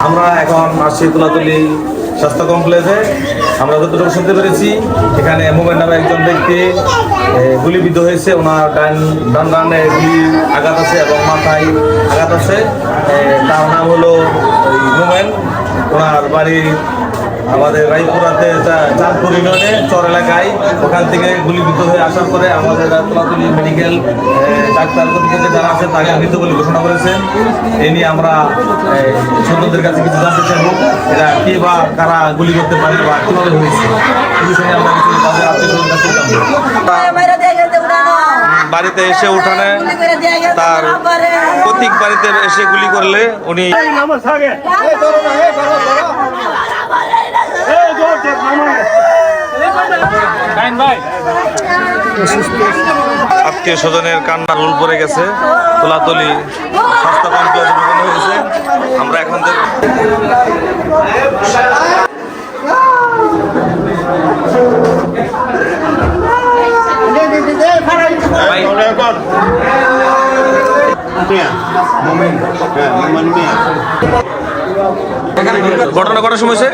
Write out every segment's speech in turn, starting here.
আমরা এখন আসছি তুলাতুলি স্বাস্থ্য কমপ্লেক্সে। আমরা যতটুকু শুনতে পেরেছি এখানে মোমেন নামে একজন ব্যক্তি গুলিবিদ্ধ হয়েছে। ওনার ডান ডানে গুলি আঘাত আছে এবং মাথায় আঘাত আছে। তার নাম হলো মোমেন। ওনার বাড়ি আমাদের রায়পুরাতে চাঁদপুর ইউনিয়নে চর এলাকায়। ওখান থেকে গুলিবিদ্ধ হয়ে আসার পরে আমাদের তুলাতুলি মেডিকেল ডাক্তার কর্তৃপক্ষ যারা আছে তাকে মৃত বলে ঘোষণা করেছেন। এই নিয়ে আমরা সৈন্যদের কাছে কিছু জানতে চাইব, এরা কে বা কারা গুলি করতে পারে বা কীভাবে হয়েছে এই বিষয়ে আমরা কিছু তাদের আত্মীয় কাছে বাড়িতে এসে উঠানে তার প্রতীক বাড়িতে এসে গুলি করলে উনি আত্মীয় স্বজনের কান্নার রোল পড়ে গেছে। তুলাতুলি স্বাস্থ্য কমপ্লেক্সে ঢুকানো হয়েছে। আমরা এখন ঘটনা কটার সময় হয়েছে?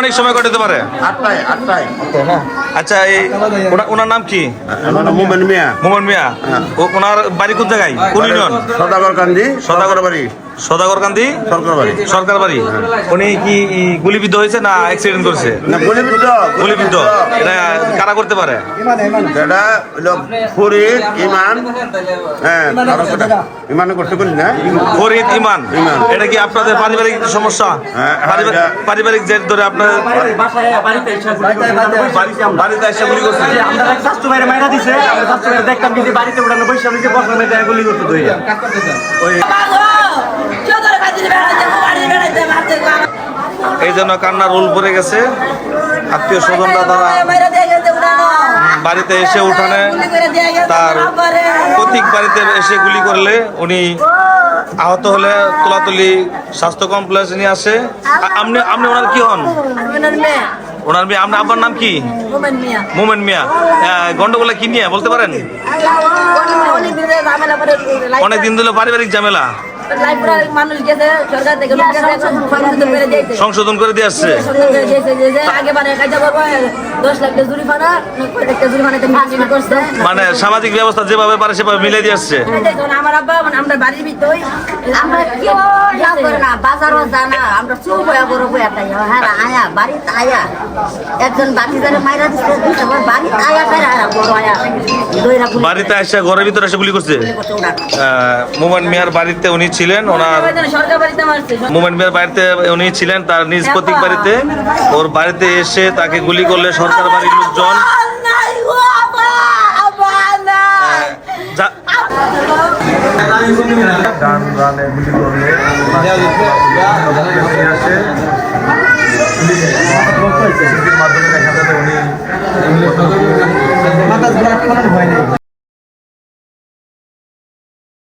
অনেক সময় ঘটাতে পারে আটটায়। আচ্ছা, এই ওনার নাম কি? মোমেন মিয়া। মোমেন মিয়া। ওনার বাড়ি কোন জায়গায়? কোন ইউনিয়ন? সদাগর কান্দি। সদাগর বাড়ি। সদাগর কান্দি সরকার বাড়ি। উনি কি গুলিবিদ্ধ হয়েছে না অ্যাক্সিডেন্ট করছে? না, গুলিবিদ্ধ। এটা কারা করতে পারে? এটা ফরিদ ইমান। হ্যাঁ, ইমান করতে পারি না। ফরিদ ইমান। এটা কি আপনাদের পারিবারিক সমস্যা? পারিবারিক জেদ ধরে আপনার বাড়িতে এসে গুলি করছে? এই জন্য কান্নার রোল পড়ে গেছে। আত্মীয় স্বজনরা তারা বাড়িতে এসে উঠানে তার প্রতীক বাড়িতে এসে গুলি করলে উনি আহত হলে তুলাতুলি স্বাস্থ্য কমপ্লেক্সে নিয়ে আসে। আপনি ওনার কি হন? ওনার মেয়ে। আপনার আব্বার নাম কি? মোমেন মিয়া। গন্ডগোলা কি নিয়ে বলতে পারেন? অনেকদিন ধরে পারিবারিক ঝামেলা সংশোধন করে দিয়ে আসছে। মানে সামাজিক ব্যবস্থা যেভাবে পারে সেভাবে মিলে দিয়ে আসছে। বাড়িতে আসছে, ঘরের ভিতরে এসে গুলি করছে। মোমেন মিয়ার বাড়িতে উনি ছিলেন। ওনার মোমেন মিয়ার বাড়িতে উনি ছিলেন তার নিজ প্রতীক বাড়িতে। ওর বাড়িতে এসে তাকে গুলি করলে সরকার বাড়ির লোকজন মাধ্যমে দেখা যাবে উনি